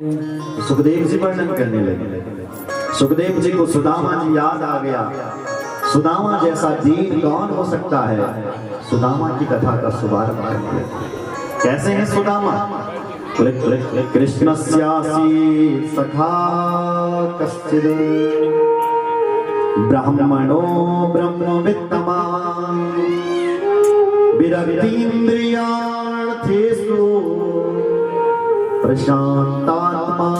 सुखदेव जी वर्णन करने लगे। सुखदेव जी को सुदामा जी याद आ गया। सुदामा जैसा दीन कौन हो सकता है। सुदामा की कथा का शुभारंभ करने लगे। कैसे हैं सुदामा? कृष्णस्यासी सखा कश्चिद ब्राह्मणो ब्रह्मवित्तमान् विरक्तीन्द्रियार्थेषु प्रशांतात्मा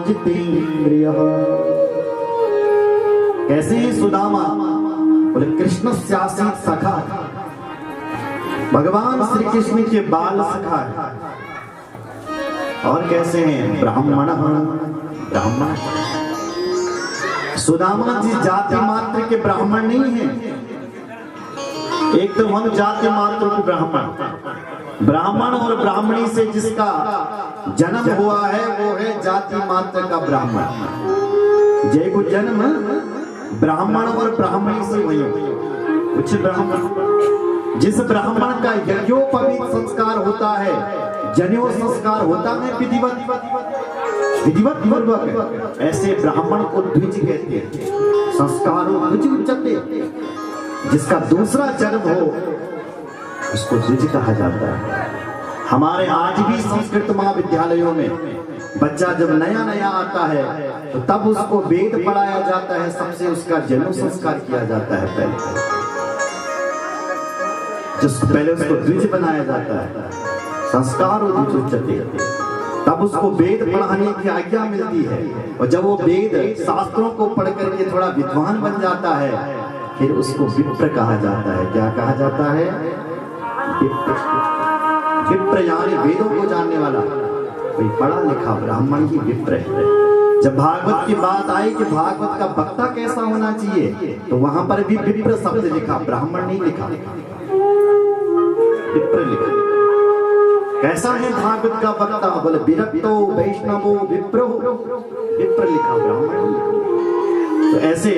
जितेन्द्रियः। कैसे हैं सुदामा? बोले कृष्णस्यासी सखा, भगवान श्री कृष्ण के बाल सखा है। और कैसे हैं? ब्राह्मण। सुदामा जी जाति मात्र के ब्राह्मण नहीं हैं। एक तो हम जाति मात्र के ब्राह्मण और ब्राह्मणी से जिसका जन्म हुआ है वो है जाति मात्र का ब्राह्मण। जय को जन्म ब्राह्मण और ब्राह्मणी से हुई। कुछ ब्राह्मण, जिस ब्राह्मण का यज्ञोपवीत संस्कार होता है, जनेऊ संस्कार होता है विधिवत पूर्वक, ऐसे ब्राह्मण को द्विज कहते हैं। संस्कारों द्विज उच्चते। जिसका दूसरा जन्म हो उसको द्विज कहा जाता है। हमारे आज भी संस्कृत महाविद्यालयों में बच्चा जब नया नया आता है तो तब उसको वेद पढ़ाया जाता है। सबसे उसका जन्म संस्कार किया जाता है। पहले उसको द्विज बनाया जाता है। संस्कार उच्चते, तब उसको वेद पढ़ाने की आज्ञा मिलती है। और जब वो वेद शास्त्रों को पढ़ करके थोड़ा विद्वान बन जाता है फिर उसको विप्र कहा जाता है। क्या कहा जाता है? विप्र यानी वेदों को जानने वाला, कोई पढ़ा लिखा ब्राह्मण ही विप्र है। जब भागवत की बात आई कि भागवत का वक्ता कैसा होना चाहिए तो वहां पर भी विप्र शब्द लिखा, ब्राह्मण नहीं लिखा, विप्र लिखा। कैसा है भागवत का वक्ता? बोले विरक्तो वैष्णवो विप्रो, विप्र लिखा, ब्राह्मण लिखा। तो ऐसे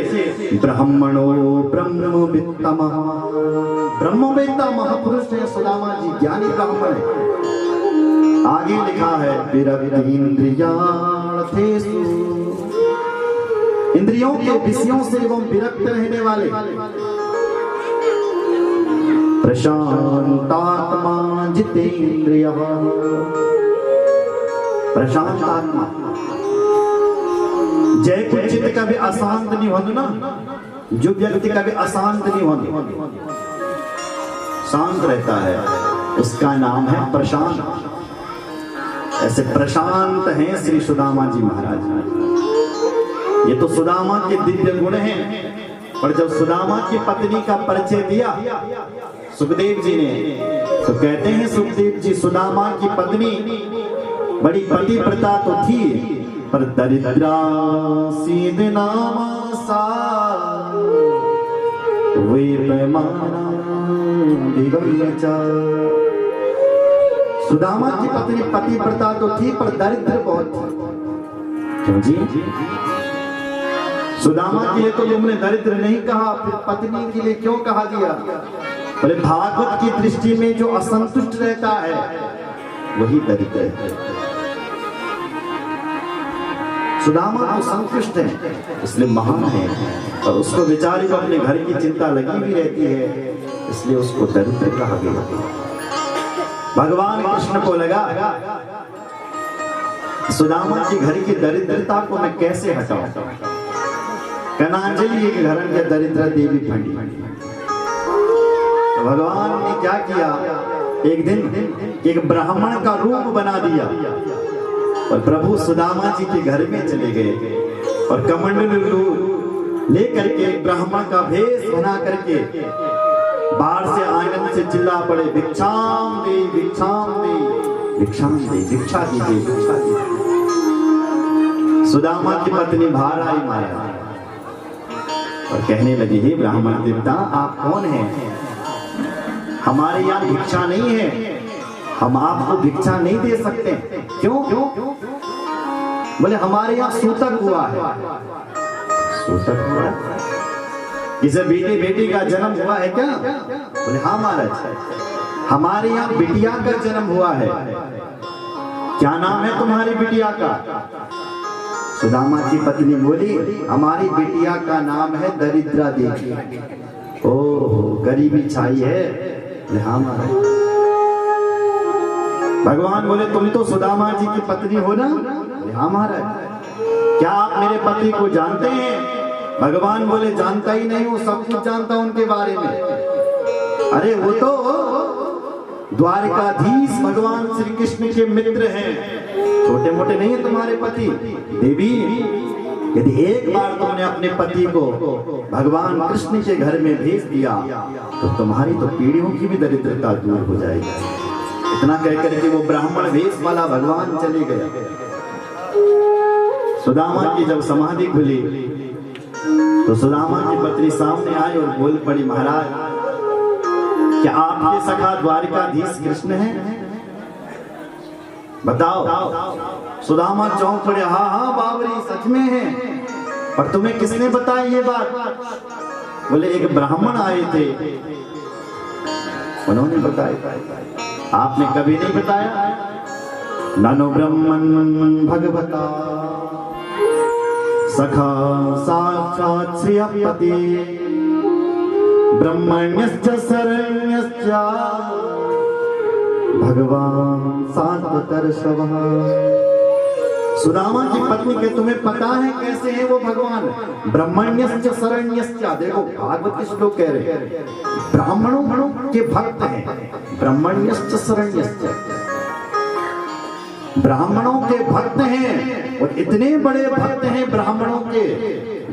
ब्राह्मणो ब्रह्मवित्तमः, ब्रह्मवेत्ता महापुरुष है सुदामा जी, ज्ञानी ब्राह्मण है। आगे लिखा है विरक्तीन्द्रियार्थेषु, इंद्रियों के विषयों से एवं विरक्त रहने वाले, प्रशांतात्मा जितेन्द्रियः, प्रशांत आत्मा। जय चित्त का भी अशांत नहीं होना ना, जो व्यक्ति का भी अशांत नहीं होना, शांत रहता है, उसका नाम है प्रशांत। ऐसे प्रशांत हैं श्री सुदामा जी महाराज। ये तो सुदामा के दिव्य गुण हैं। पर जब सुदामा की पत्नी का परिचय दिया सुखदेव जी ने तो कहते हैं सुखदेव जी सुदामा की पत्नी बड़ी पतिव्रता तो थी पर दरिद्रा सीदनामा सा वे पैमाना दिगंचा। सुदामा की पत्नी पतिव्रता तो थी पर दरिद्र बहुत थी। क्यों जी? सुदामा के लिए तो तुमने दरिद्र नहीं कहा, फिर पत्नी के लिए क्यों कहा दिया? बोले भागवत की दृष्टि में जो असंतुष्ट रहता है वही दरिद्र है। सुदामा तो संतुष्ट है इसलिए महान है, और उसको बेचारी को अपने घर की चिंता लगी भी रहती है इसलिए उसको दरिद्र कहा गया। भगवान कृष्ण को लगा सुदामा की घर की दरिद्रता को मैं कैसे हटाऊं। कनांजलि के घर में दरिद्र देवी फंडी। तो भगवान ने क्या किया, एक दिन एक ब्राह्मण का रूप बना दिया और प्रभु सुदामा जी के घर में चले गए और कमंडल रूप लेकर के ब्राह्मण का भेष बना करके बाहर से आंगन से चिल्ला पड़े, भिक्षाम दे भिक्षाम दे भिक्षाम दे, भिक्षा दीजिए भिक्षा दीजिए। सुदामा की पत्नी बाहर आई महाराज और कहने लगी, हे ब्राह्मण देवता आप कौन हैं? हमारे यहाँ भिक्षा नहीं है, हम आपको भिक्षा नहीं दे सकते। क्यों? बोले हमारे यहाँ सूतक हुआ है। सूतक हुआ? किसी बेटी का जन्म हुआ है क्या? बोले हाँ महाराज, हमारे यहाँ बिटिया का जन्म हुआ है। क्या नाम है तुम्हारी बिटिया का? सुदामा की पत्नी बोली, हमारी बिटिया का नाम है दरिद्रा देवी। ओह, गरीबी छाई है। हाँ महाराज। भगवान बोले, तुम तो सुदामा जी की पत्नी हो ना? हाँ महाराज। क्या आप मेरे पति को जानते हैं? भगवान बोले, जानता ही नहीं हूँ, सब कुछ जानता हूं उनके बारे में। अरे वो तो द्वारिकाधीश भगवान श्री कृष्ण के मित्र हैं, छोटे मोटे नहीं है तुम्हारे पति। देवी, यदि एक बार तुमने अपने पति को भगवान कृष्ण के घर में भेज दिया तो तुम्हारी तो पीढ़ियों की भी दरिद्रता दूर हो जाएगी। इतना कहकर के वो ब्राह्मण वेश वाला भगवान चले गए। सुदामा की जब समाधि खुली तो सुदामा की पत्नी सामने आई और बोल पड़ी, महाराज क्या आपके सखा द्वारिकाधीश कृष्ण हैं? बताओ। सुदामा चौंक पड़े, हाँ हाँ बाबरी, सच में है। पर तुम्हें किसने बताई ये बात? बोले, एक ब्राह्मण आए थे, उन्होंने बताया। आपने कभी नहीं बताया? ननु ब्रह्मन् भगवता सखा साक्षात् श्रियपति ब्रह्मण्यश्च शरण्यश्च भगवान सात्वतर्षभः। सुदामा की पत्नी के तुम्हें पता है कैसे है वो भगवान? ब्रह्मण्यश्च शरण्यश्च। देखो भागवत के श्लोक कह रहे हैं, ब्राह्मणों के भक्त हैं। ब्रह्मण्यश्च शरण्यश्च, ब्राह्मणों के भक्त हैं, और इतने बड़े भक्त हैं ब्राह्मणों के,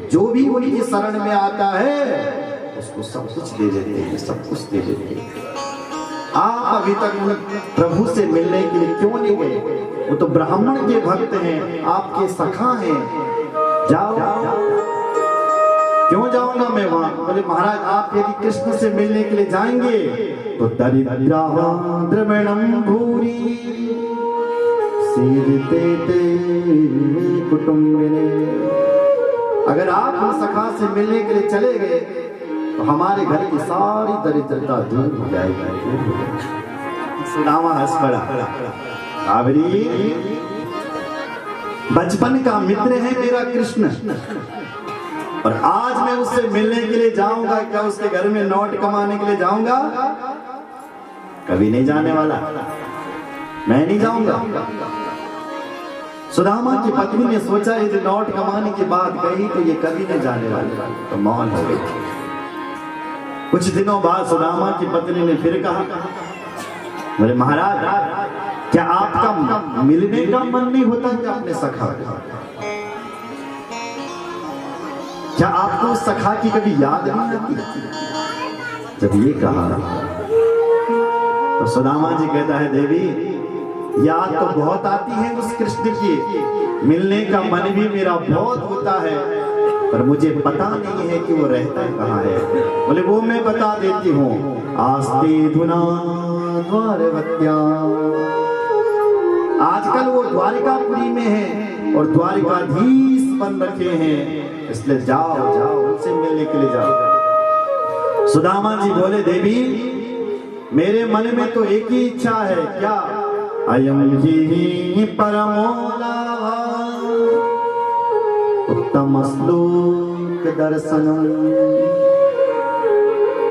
जो भी उनकी शरण में आता है उसको सब कुछ दे देते हैं, सब कुछ दे देते हैं। आप अभी तक प्रभु से मिलने के लिए क्यों नहीं गए? वो तो ब्राह्मण के भक्त हैं, आपके सखा हैं, जाओ। क्यों जाऊंगा मैं वहां? बोले, महाराज आप यदि कृष्ण से मिलने के लिए जाएंगे तो दरिद्रा द्रविणं भूरि सीदते कुटुंबिने। अगर आप उन सखा से मिलने के लिए चले गए तो हमारे घर की सारी दरिद्रता दूर हो जाएगी। सुदामा हंस पड़ा। बाबरी, बचपन का मित्र है मेरा कृष्ण, और आज मैं उससे मिलने के लिए जाऊंगा, क्या उसके घर में नोट कमाने के लिए जाऊंगा? कभी नहीं जाने वाला, मैं नहीं जाऊंगा। सुदामा की पत्नी ने सोचा, यदि नोट कमाने की बात कही तो ये कभी नहीं जाने वाला, तो मौन हो गई। कुछ दिनों बाद सुदामा की पत्नी ने फिर कहा, बोले, महाराज क्या आपका मिलने का मन नहीं होता क्या अपने सखा? क्या आपको सखा की कभी याद नहीं आती? जब ये कहा तो सुदामा जी कहता है, देवी याद तो बहुत आती है उस कृष्ण की, मिलने का मन भी मेरा बहुत होता है, पर मुझे पता नहीं है कि वो रहता कहाँ है। बोले, वो मैं बता देती हूँ। आस्ते धुना द्वारवत्या, आजकल वो द्वारिकापुरी में है और द्वारिकाधीश बन रखे हैं, इसलिए जाओ जाओ उनसे मिलने के लिए जाओ। सुदामा जी बोले, देवी मेरे मन में तो एक ही इच्छा है। क्या? अयम ही परमो लाभः उत्तम श्लोक दर्शनम